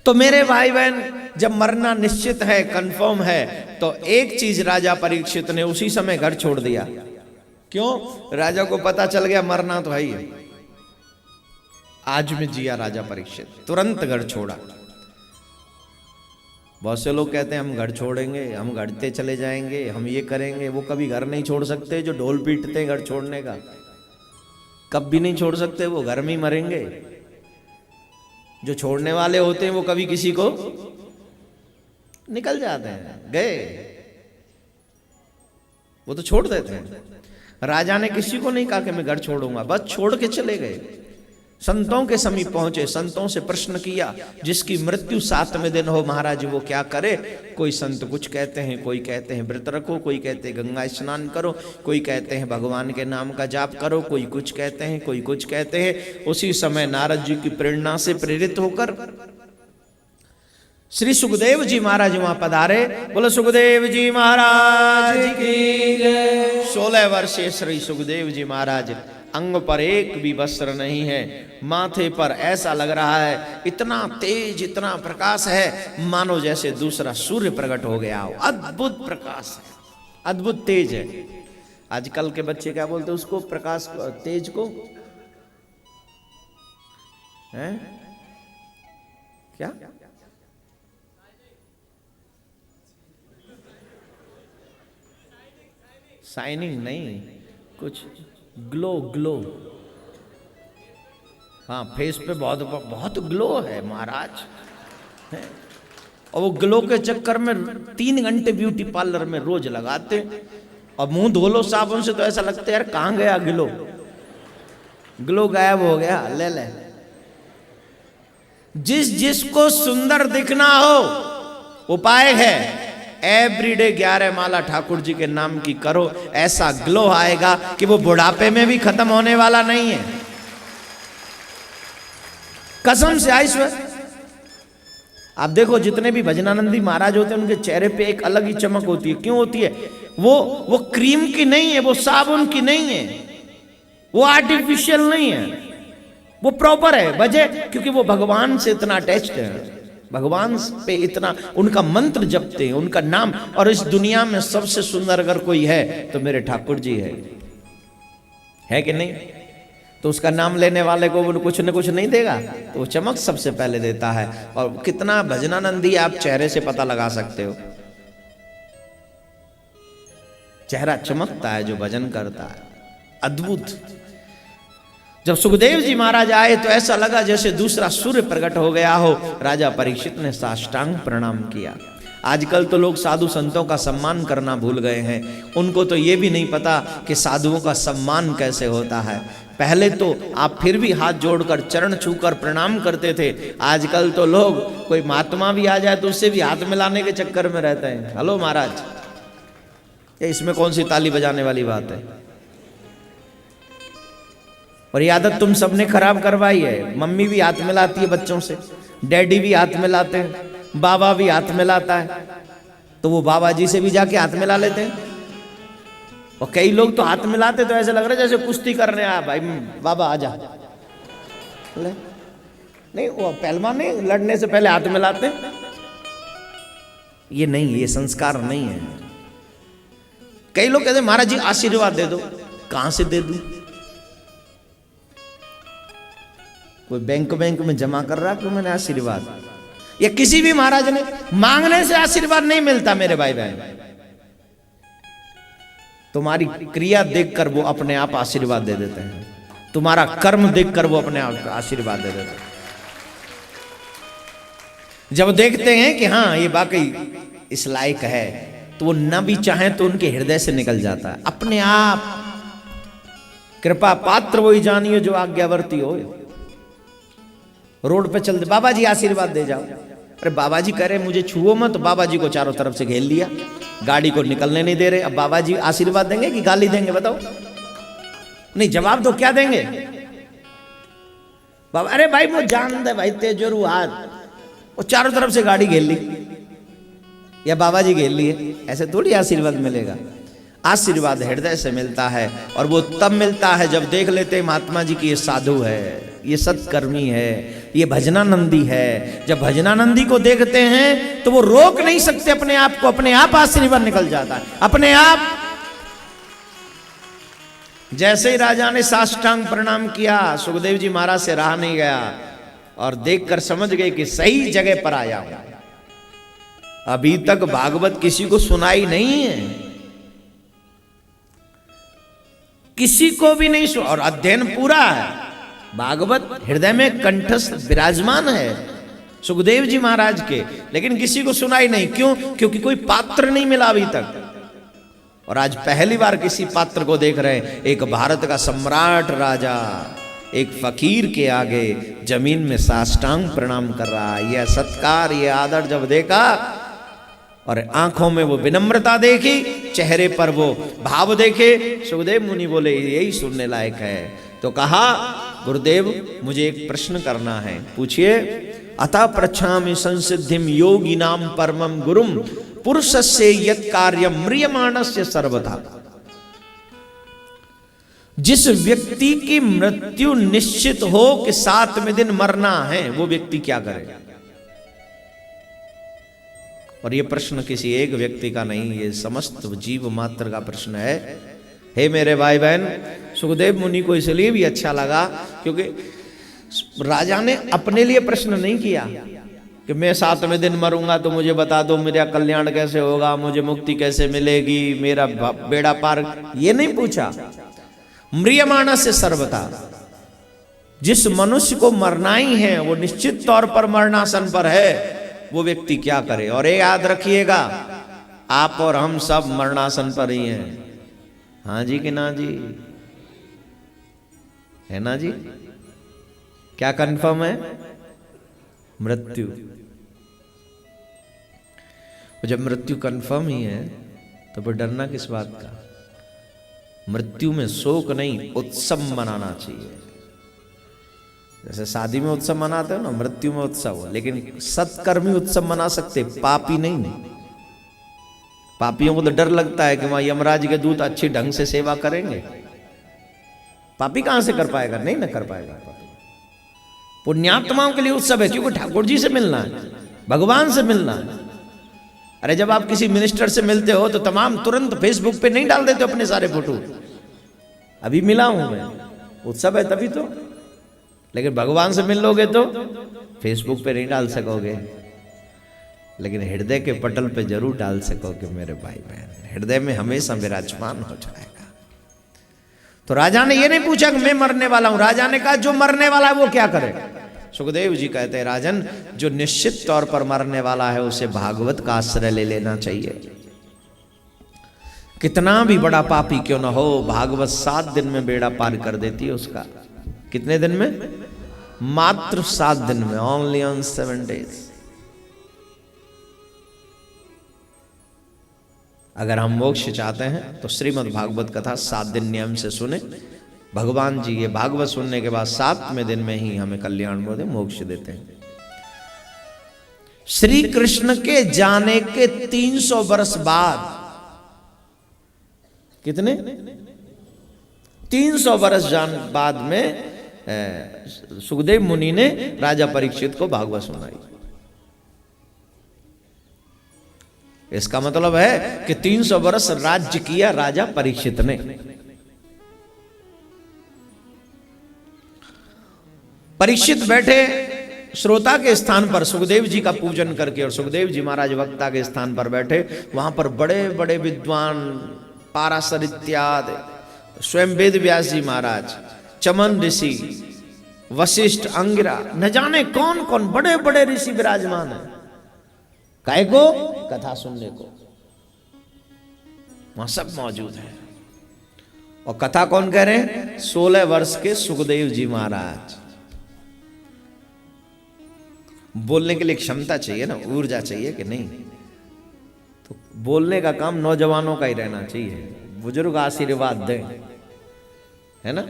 तो मेरे भाई बहन, जब मरना निश्चित है, कंफर्म है, तो एक चीज राजा परीक्षित ने उसी समय घर छोड़ दिया। क्यों? राजा को पता चल गया मरना तो है ही है। आज में जिया राजा परीक्षित, तुरंत घर छोड़ा। बहुत से लोग कहते हैं हम घर छोड़ेंगे, हम घड़ते चले जाएंगे, हम ये करेंगे। वो कभी घर नहीं छोड़ सकते। जो ढोल पीटते हैं घर छोड़ने का, कभी नहीं छोड़ सकते, वो घर में ही मरेंगे। जो छोड़ने वाले होते हैं वो कभी किसी को निकल जाते हैं, गए, वो तो छोड़ देते हैं। राजा ने किसी को नहीं कहा कि मैं घर छोड़ूंगा, बस छोड़ के चले गए। संतों के समीप पहुंचे, संतों से प्रश्न किया, जिसकी मृत्यु 7वें दिन हो महाराज वो क्या करे? कोई संत कुछ कहते हैं, कोई कहते हैं व्रत रखो, कोई कहते हैं गंगा स्नान करो, कोई कहते हैं भगवान के नाम का जाप करो, कोई कुछ कहते हैं, कोई कुछ कहते हैं। उसी समय नारद जी की प्रेरणा से प्रेरित होकर श्री सुखदेव जी महाराज वहां पधारे। बोलो सुखदेव जी महाराज की जय। 16 वर्षीय श्री सुखदेव जी महाराज, अंग पर एक भी वस्त्र नहीं है, माथे पर ऐसा लग रहा है इतना तेज, इतना प्रकाश है, मानो जैसे दूसरा सूर्य प्रकट हो गया हो। अद्भुत प्रकाश है, अद्भुत तेज है। आजकल के बच्चे क्या बोलते हैं उसको, प्रकाश तेज को हैं क्या? शाइनिंग नहीं, कुछ ग्लो, ग्लो। हाँ, फेस पे बहुत बहुत ग्लो है महाराज है। और वो ग्लो के चक्कर में 3 घंटे ब्यूटी पार्लर में रोज लगाते, और मुंह धो लो साबुन से तो ऐसा लगता है यार कहाँ गया ग्लो, ग्लो गायब हो गया। ले ले, जिसको सुंदर दिखना हो उपाय है, एवरीडे 11 माला ठाकुर जी के नाम की करो, ऐसा ग्लो आएगा कि वो बुढ़ापे में भी खत्म होने वाला नहीं है। कसम से आईश्वर, आप देखो जितने भी भजनानंदी महाराज होते हैं उनके चेहरे पे एक अलग ही चमक होती है। क्यों होती है? वो क्रीम की नहीं है, वो साबुन की नहीं है, वो आर्टिफिशियल नहीं है, वो प्रॉपर है। वजह क्योंकि वो भगवान से इतना अटैच्ड है, भगवान पे इतना उनका मंत्र जपते हैं, उनका नाम। और इस दुनिया में सबसे सुंदर अगर कोई है तो मेरे ठाकुर जी है कि नहीं? तो उसका नाम लेने वाले को वो कुछ न कुछ नहीं देगा, तो वो चमक सबसे पहले देता है। और कितना भजनानंदी आप चेहरे से पता लगा सकते हो, चेहरा चमकता है जो भजन करता है, अद्भुत। जब सुखदेव जी महाराज आए तो ऐसा लगा जैसे दूसरा सूर्य प्रकट हो गया हो। राजा परीक्षित ने साष्टांग प्रणाम किया। आजकल तो लोग साधु संतों का सम्मान करना भूल गए हैं, उनको तो ये भी नहीं पता कि साधुओं का सम्मान कैसे होता है। पहले तो आप फिर भी हाथ जोड़कर चरण छूकर प्रणाम करते थे, आजकल तो लोग कोई महात्मा भी आ जाए तो उससे भी हाथ मिलाने के चक्कर में रहते हैं। हेलो महाराज, इसमें कौन सी ताली बजाने वाली बात है? और ये आदत तुम सबने खराब करवाई है। मम्मी भी हाथ मिलाती है बच्चों से, डैडी भी हाथ मिलाते हैं, बाबा भी हाथ मिलाता है, तो वो बाबा जी से भी जाके हाथ मिला लेते हैं। और कई लोग तो हाथ मिलाते तो ऐसे लग रहा है जैसे कुश्ती करने आया, भाई बाबा आजा। नहीं, वो पहलवान नहीं, लड़ने से पहले हाथ मिलाते। ये नहीं, ये संस्कार नहीं है। कई लोग कहते महाराज जी आशीर्वाद दे दो। कहां से दे दूं? कोई बैंक में जमा कर रहा कि मैंने आशीर्वाद? या किसी भी महाराज ने मांगने से आशीर्वाद नहीं मिलता मेरे भाई बहन। तुम्हारी क्रिया देखकर वो अपने आप आशीर्वाद दे देते हैं, तुम्हारा कर्म देखकर वो अपने आप आशीर्वाद दे देते हैं। जब देखते हैं कि हाँ ये वाकई इस लायक है, तो वो न भी चाहे तो उनके हृदय से निकल जाता है अपने आप। कृपा पात्र वही जानियो जो आज्ञावर्ती हो। रोड पे चलते, बाबा जी आशीर्वाद दे जाओ। अरे बाबा जी कह रहे मुझे छुओ मत, तो बाबा जी को चारों तरफ से घेर लिया, गाड़ी को निकलने नहीं दे रहे। अब बाबा जी आशीर्वाद देंगे कि गाली देंगे बताओ? नहीं, जवाब दो, क्या देंगे? बाबा अरे भाई वो जान दे भाई तेजोरू हाथ, वो चारों तरफ से गाड़ी घेर ली, या बाबा जी घेर लिए। ऐसे थोड़ी आशीर्वाद मिलेगा। आशीर्वाद हृदय से मिलता है, और वो तब मिलता है जब देख लेते हैं महात्मा जी की ये साधु है, ये सत्कर्मी है, ये भजनानंदी है। जब भजनानंदी को देखते हैं तो वो रोक नहीं सकते अपने आप को, अपने आप आश्चर्य निकल जाता है अपने आप। जैसे ही राजा ने साष्टांग प्रणाम किया, सुखदेव जी महाराज से रहा नहीं गया और देखकर समझ गए कि सही जगह पर आया हूं। अभी तक भागवत किसी को सुनाई नहीं है, किसी को भी नहीं सुना, और अध्ययन पूरा है, भागवत हृदय में कंठस्थ विराजमान है सुखदेव जी महाराज के, लेकिन किसी को सुनाई नहीं। क्यों? क्योंकि कोई पात्र नहीं मिला अभी तक। और आज पहली बार किसी पात्र को देख रहे हैं। एक भारत का सम्राट राजा एक फकीर के आगे जमीन में साष्टांग प्रणाम कर रहा है। यह सत्कार, यह आदर जब देखा और आंखों में वो विनम्रता देखी, चेहरे पर वो भाव देखे, सुखदेव मुनि बोले यही सुनने लायक है। तो कहा, गुरुदेव मुझे एक प्रश्न करना है, पूछिए। अतः पृच्छामि संसिद्धिम योगिनाम परमम गुरुम पुरुषस्य यत् कार्यम म्रियमाणस्य सर्वथा। जिस व्यक्ति की मृत्यु निश्चित हो कि 7वें दिन मरना है, वो व्यक्ति क्या करे? और ये प्रश्न किसी एक व्यक्ति का नहीं, ये समस्त जीव मात्र का प्रश्न है। हे मेरे भाई बहन, सुखदेव मुनि को इसलिए भी अच्छा लगा क्योंकि राजा ने अपने लिए प्रश्न नहीं किया कि मैं 7वें दिन मरूंगा तो मुझे बता दो, मेरा कल्याण कैसे होगा, मुझे मुक्ति कैसे मिलेगी, मेरा बेड़ा पार, ये नहीं पूछा। म्रियमाणस्य सर्वथा, जिस मनुष्य को मरना ही है वो निश्चित तौर पर मरणासन पर है, वो व्यक्ति क्या करे? और ये याद रखिएगा, आप और हम सब मरणासन पर ही हैं। हाँ जी कि ना जी? है ना जी? क्या कंफर्म है? मृत्यु। जब मृत्यु कंफर्म ही है तो फिर डरना किस बात का? मृत्यु में शोक नहीं, उत्सव मनाना चाहिए। जैसे शादी में उत्सव मनाते हो ना, मृत्यु में उत्सव हो, लेकिन सत्कर्मी उत्सव मना सकते, पापी नहीं। पापियों को तो डर लगता है कि वहां यमराज के दूत अच्छी ढंग से सेवा करेंगे। पापी कहां से कर पाएगा? नहीं ना कर पाएगा। पुण्यात्माओं के लिए उत्सव है, क्योंकि ठाकुर जी से मिलना है, भगवान से मिलना है। अरे जब आप किसी मिनिस्टर से मिलते हो तो तमाम तुरंत फेसबुक पे नहीं डाल देते अपने सारे फोटो, अभी मिला हूं मैं, उत्सव है तभी तो। लेकिन भगवान से मिल लोगे तो फेसबुक पे नहीं डाल सकोगे, लेकिन हृदय के पटल पे जरूर डाल सकोगे मेरे भाई बहन, हृदय में हमेशा विराजमान हो जाएगा। तो राजा ने ये नहीं पूछा कि मैं मरने वाला हूं, राजा ने कहा जो मरने वाला है वो क्या करे? सुखदेव जी कहते हैं, राजन जो निश्चित तौर पर मरने वाला है उसे भागवत का आश्रय ले लेना चाहिए। कितना भी बड़ा पापी क्यों ना हो, भागवत 7 दिन में बेड़ा पार कर देती है उसका। कितने दिन में? मात्र 7 दिन में, ओनली ऑन 7 days। अगर हम मोक्ष चाहते हैं तो श्रीमद् भागवत कथा 7 दिन नियम से सुने। भगवान जी ये भागवत सुनने के बाद 7वें दिन में ही हमें कल्याण मोक्ष मोक्ष देते हैं। श्री कृष्ण के जाने के 300 वर्ष बाद, कितने? 300 वर्ष बाद में सुखदेव मुनि ने राजा परीक्षित को भागवत सुनाई। इसका मतलब है कि 300 वर्ष राज्य किया राजा परीक्षित ने। परीक्षित बैठे श्रोता के स्थान पर सुखदेव जी का पूजन करके, और सुखदेव जी महाराज वक्ता के स्थान पर बैठे। वहां पर बड़े बड़े विद्वान, पाराशर इत्यादि, स्वयं वेद व्यास जी महाराज, चमन ऋषि, वशिष्ठ, अंगिरा, न जाने कौन कौन बड़े बड़े ऋषि विराजमान है। काय को? कथा सुनने को। वहां सब मौजूद है। और कथा कौन कह रहे हैं? 16 वर्ष के सुखदेव जी महाराज। बोलने के लिए क्षमता चाहिए ना, ऊर्जा चाहिए कि नहीं? तो बोलने का काम नौजवानों का ही रहना चाहिए, बुजुर्ग आशीर्वाद दें, है ना।